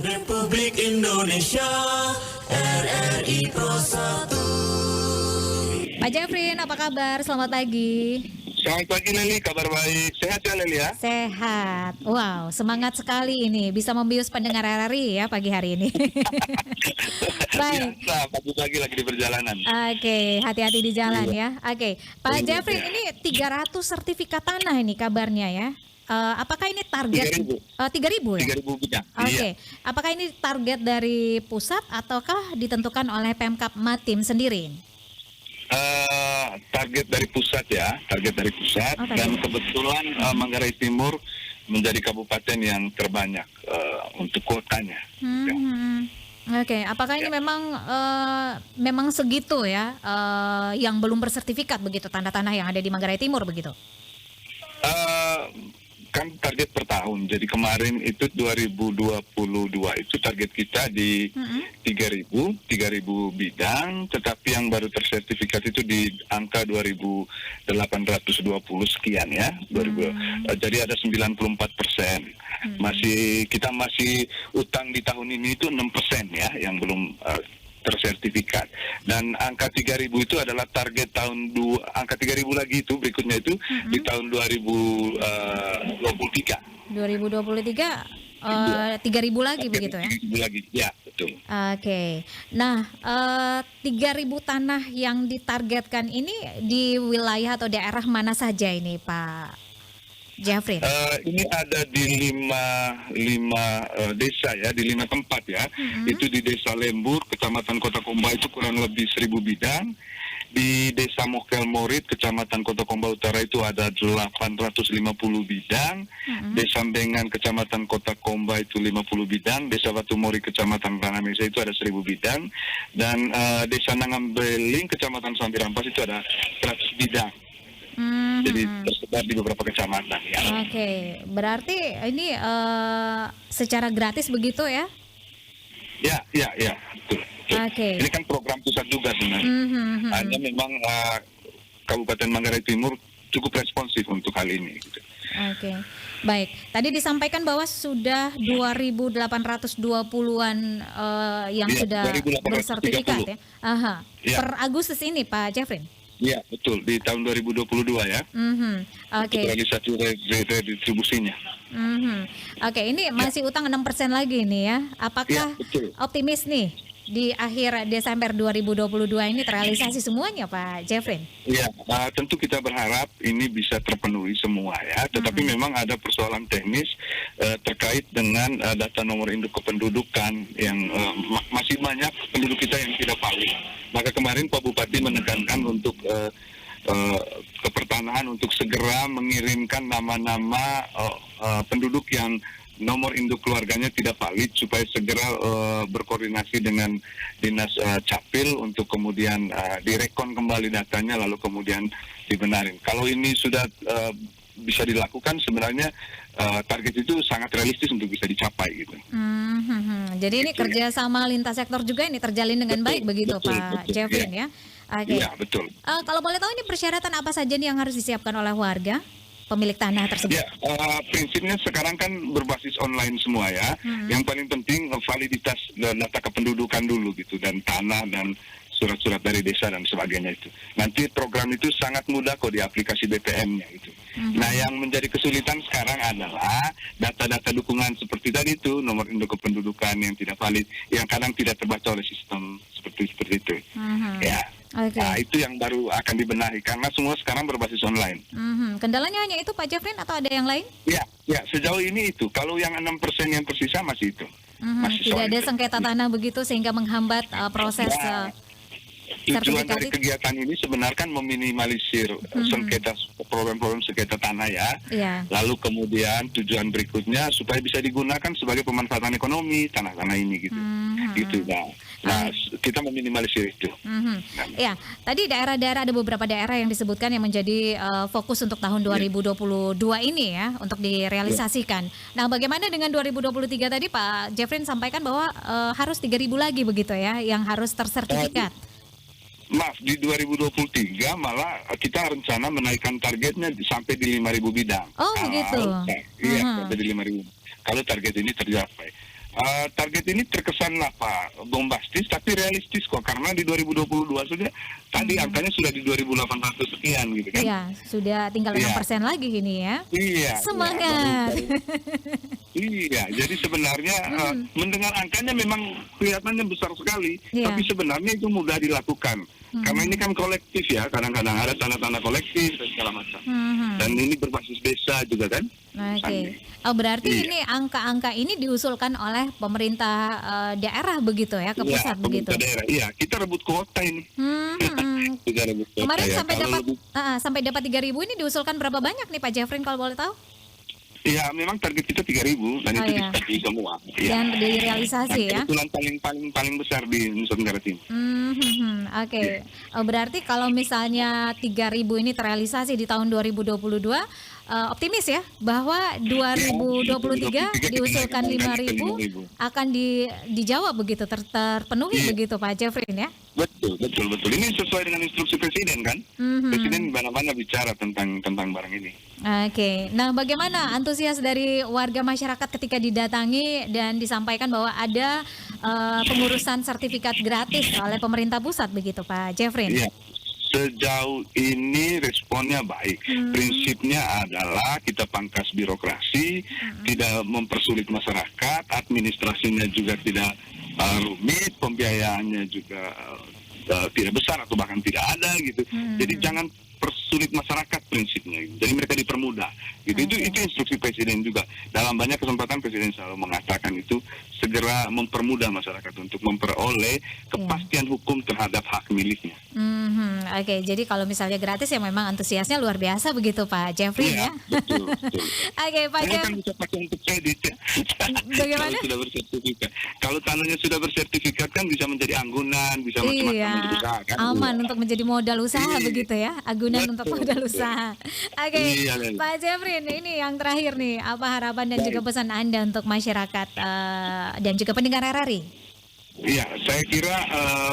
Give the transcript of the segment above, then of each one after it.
Republik Indonesia, RRI Pro 1. Pak Jeffrey, apa kabar? Selamat pagi. Selamat pagi Leli, kabar baik. Sehat ya Leli ya? Sehat. Wow, semangat sekali ini. Bisa membius pendengar RRI ya pagi hari ini. Baik. Biasa, pagi-pagi lagi di perjalanan. Oke, hati-hati di jalan ya. Oke, Pak Jeffrey, ini 300 sertifikat tanah ini kabarnya ya. Apakah ini target 3.000 ya? 3.000 punya. Oke. Iya. Apakah ini target dari pusat ataukah ditentukan oleh Pemkab Matim sendiri? Target dari pusat ya, Oh, dan kebetulan Manggarai Timur menjadi kabupaten yang terbanyak untuk kuotanya. Ya. Oke, apakah ini memang segitu ya yang belum bersertifikat begitu tanah-tanah yang ada di Manggarai Timur begitu? Kan target per tahun. Jadi kemarin itu 2022 itu target kita di 3.000 bidang, tetapi yang baru tersertifikat itu di angka 2.820 sekian ya. Jadi ada 94%. Kita masih utang di tahun ini itu 6% ya yang belum tersertifikat, dan angka 3.000 itu adalah target angka 3.000 lagi itu berikutnya itu di tahun 2023 3.000 lagi begitu ya? 3.000 lagi, ya betul. Oke, nah 3.000 tanah yang ditargetkan ini di wilayah atau daerah mana saja ini Pak Jeffrey? Ini ada di lima desa ya, di 5 tempat ya. Itu di Desa Lembur, Kecamatan Kota Komba itu kurang lebih 1.000 bidang. Di Desa Mokel Morit, Kecamatan Kota Komba Utara itu ada 850 bidang. Desa Bengan, Kecamatan Kota Komba itu 50 bidang. Desa Batu Mori, Kecamatan Tanah Mesa itu ada 1.000 bidang. Dan Desa Nangambeling, Kecamatan Sambirampas itu ada 100 bidang. Jadi tersebar di beberapa kecamatan ya. Oke, berarti ini secara gratis begitu ya? Ya, betul. Oke. Ini kan program pusat juga sebenarnya. Hanya memang Kabupaten Manggarai Timur cukup responsif untuk hal ini. Gitu. Oke, baik. Tadi disampaikan bahwa sudah 2.820-an yang sudah 2.830. bersertifikat ya. Aha. Ya. Per Agustus ini Pak Jeffrey? Iya, betul. Di tahun 2022 ya. Oke. Untuk realisasi redistribusinya. Oke, ini masih utang 6% lagi nih ya. Apakah betul. optimis nih di akhir Desember 2022 ini terrealisasi semuanya Pak Jeffrey? Iya, tentu kita berharap ini bisa terpenuhi semua ya. Tetapi memang ada persoalan teknis terkait dengan data nomor induk kependudukan yang masih banyak penduduk kita yang tidak valid. Maka kemarin Pak Bupati menekankan untuk Kepertanahan untuk segera mengirimkan nama-nama penduduk yang nomor induk keluarganya tidak valid supaya segera berkoordinasi dengan dinas Capil untuk kemudian direkon kembali datanya lalu kemudian dibenarin. Kalau ini sudah bisa dilakukan sebenarnya target itu sangat realistis untuk bisa dicapai gitu. Jadi ini kerjasama lintas sektor juga ini terjalin dengan baik begitu Pak Jeffrey ya? Oke. Iya, betul. Kalau boleh tahu ini persyaratan apa saja nih yang harus disiapkan oleh warga pemilik tanah tersebut? Ya, prinsipnya sekarang kan berbasis online semua ya. Yang paling penting validitas data kependudukan dulu gitu, dan tanah dan surat-surat dari desa dan sebagainya itu. Nanti program itu sangat mudah kok di aplikasi BPM-nya itu. Nah, yang menjadi kesulitan sekarang adalah data-data dukungan seperti tadi itu, nomor induk kependudukan yang tidak valid, yang kadang tidak terbaca oleh sistem seperti itu. Ya. Okay. Nah, itu yang baru akan dibenahi karena semua sekarang berbasis online. Kendalanya hanya itu Pak Jeffrey atau ada yang lain? Ya, sejauh ini itu. Kalau yang 6% yang tersisa masih itu. Tidak ada sengketa tanah begitu sehingga menghambat proses tujuan dari kegiatan ini sebenarnya kan meminimalisir sengketa problem-problem sengketa tanah ya. Lalu kemudian tujuan berikutnya supaya bisa digunakan sebagai pemanfaatan ekonomi tanah-tanah ini gitu. Gitu Nah, kita meminimalisir itu. Ya, tadi daerah-daerah ada beberapa daerah yang disebutkan yang menjadi fokus untuk tahun 2022 ini ya untuk direalisasikan. Nah, bagaimana dengan 2023 tadi Pak Jeffrey sampaikan bahwa harus 3.000 lagi begitu ya yang harus tersertifikat. Maaf, di 2023 malah kita rencana menaikkan targetnya sampai di 5.000 bidang. Oh, begitu. Iya, sampai di 5.000. kalau target ini tercapai. Target ini terkesan bombastis tapi realistis kok, karena di 2022 sudah tadi angkanya sudah di 2.800 sekian gitu kan. Iya, sudah tinggal 6% lagi ini ya. Iya. Semangat. Iya, jadi sebenarnya mendengar angkanya memang kelihatannya besar sekali, Iya. tapi sebenarnya itu mudah dilakukan. Karena ini kan kolektif ya, kadang-kadang ada tanda-tanda kolektif dan segala macam. Dan ini berbasis desa juga kan. Oke. Oh, berarti Iya. ini angka-angka ini diusulkan oleh pemerintah daerah begitu ya, ke pusat begitu. Pemerintah daerah. Iya, kita rebut kuota ini. Kita rebut kuota Kemarin ya. sampai Kalau dapat lebih- sampai dapat 3.000 ini diusulkan berapa banyak nih Pak Jeffrey kalau boleh tahu? Iya, memang target kita 3.000 dan Oh, itu iya. dibagi semua. Iya. Dan direalisasi ya. Kebetulan paling besar di Nusa Tenggara Timur. Oke. Oh, berarti kalau misalnya 3.000 ini terrealisasi di tahun 2022, optimis ya bahwa 2023 diusulkan 5.000 akan dijawab begitu, terpenuhi Iya. begitu Pak Jeffrey ya. Betul. Ini sesuai dengan instruksi presiden kan? Presiden mana-mana bicara tentang barang ini. Oke, nah bagaimana antusias dari warga masyarakat ketika didatangi dan disampaikan bahwa ada pengurusan sertifikat gratis oleh pemerintah pusat begitu Pak Jeffrey? Iya. Sejauh ini responnya baik. Prinsipnya adalah kita pangkas birokrasi, tidak mempersulit masyarakat, administrasinya juga tidak rumit, pembiayaannya juga tidak besar atau bahkan tidak ada gitu. Jadi jangan persulit masyarakat prinsipnya. Jadi mereka dipermudah. Gitu. Itu instruksi presiden juga. Dalam banyak kesempatan presiden selalu mengatakan itu segera mempermudah masyarakat untuk memperoleh kepastian hukum terhadap hak miliknya. Oke, jadi kalau misalnya gratis ya memang antusiasnya luar biasa begitu Pak Jeffrey Iya, ya. betul. Oke, Pak Karena kan Jeffrey. bisa pakai untuk kredit ya. Bagaimana? Kalau sudah bersertifikat. Kalau tanahnya sudah bersertifikat kan bisa menjadi anggunan, bisa macam-macam Iya, untuk usaha kan. aman untuk menjadi modal usaha Iya. begitu ya, agunan untuk Betul, modal betul. usaha. Oke, Iya, Leli. Pak Jeffrey, ini yang terakhir nih, apa harapan dan juga pesan Anda untuk masyarakat dan juga pendengar RRI? Iya, saya kira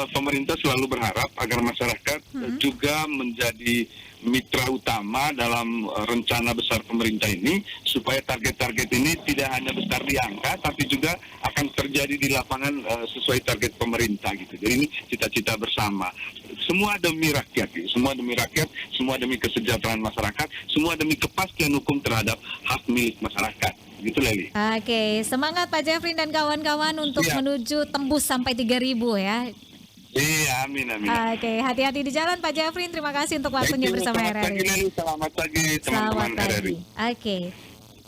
pemerintah selalu berharap agar masyarakat juga menjadi mitra utama dalam rencana besar pemerintah ini, supaya target-target ini tidak hanya besar di angka, tapi juga akan terjadi di lapangan sesuai target pemerintah gitu. Jadi ini cita-cita bersama. Semua demi rakyat, gitu. Semua demi rakyat, semua demi kesejahteraan masyarakat, semua demi kepastian hukum terhadap hak milik masyarakat. Gitu Leli. Oke, semangat Pak Jeffrey dan kawan-kawan untuk Iya. menuju tembus sampai 3.000 ya. Iya, amin. Oke, hati-hati di jalan Pak Jeffrey. Terima kasih untuk waktunya Thank you. bersama Selamat pagi RRI. Leli, selamat pagi teman-teman Selamat RRI. pagi. Oke.